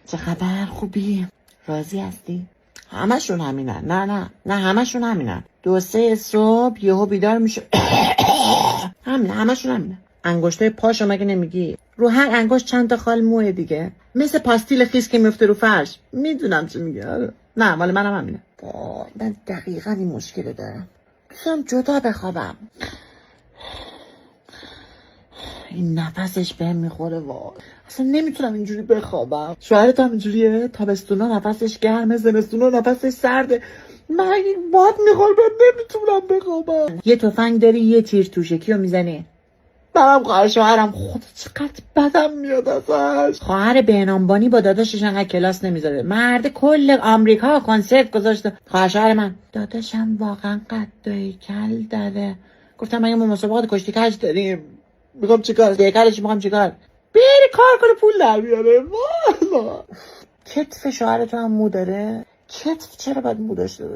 چه خبر؟ خوبی؟ راضی هستی؟ همشون همینن. نه همشون همینن. 2-3 صبح یهو بیدار میشه همشون همینن. انگشتای پاشو مگه نمیگی؟ رو هر انگشت چند تا خال موه دیگه، مثل پاستیل خیس که میفته رو فرش. میدونم چی میگه. نه مال منم همینه. من دقیقاً این مشکل دارم. دوستم جدا بخوابم. این نفسش بهم میخوره وای. اصلا نمیتونم اینجوری بخوابم. شوهرت هم اینجوریه؟ تابستونا نفسش گرمه، زمستونا نفسش سرده. من این باد میخوره، من نمیتونم بخوابم. یه تفنگ داری یه تیر توشه، کیو میزنی؟ منم خواهر شوهرم. خدا چقدر بدم میاد ازش. خواهر بهنامبانی با داداشش انقدر کلاس نمیذاره. مرد کل آمریکا کنسرت گذاشته. خواهر شوهر من داداشم واقعا قدای کل داره. گفتم مگه ما مسابقات کشتی کج داریم؟ میگم چیکار؟ دیگرش میگم چیکار؟ بری کار کنه پول در بیاره. والا کتف شوهر تو هم مو داره؟ کتف چرا باید مو داشته باشه؟